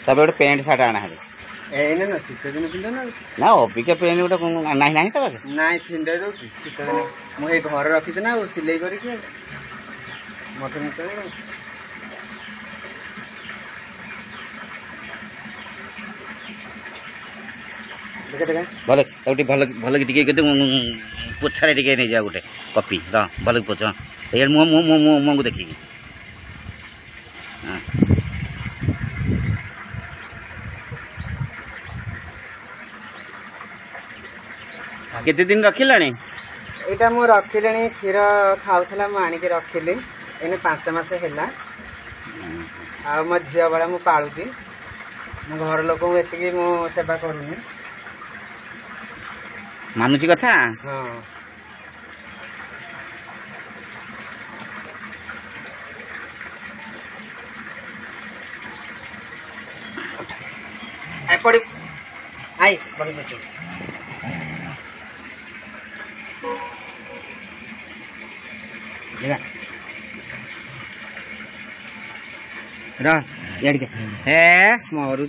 सब गोटे pant shirt आना है एने न शीत दिन पिंध ना अबिका पैंट गोटे ना ना तो नाई पिंध दो शीत दिन मुझे घर रखी ना सिलाई करके मत निकल भल भल भल पोछा नहीं जा गोटे कपी भल पोछ मुँह को देखिए केते दिन रखिलानी एटा मु रखिलेनी क्षीर खाऊला मु आनिक रखिली एने 5 मास है आ मो झील बेला मु पालुची मो घर लोक एति मु सेवा करूनी मानुची कथा हाँ पड़ी आई बड़ी बच्ची मरू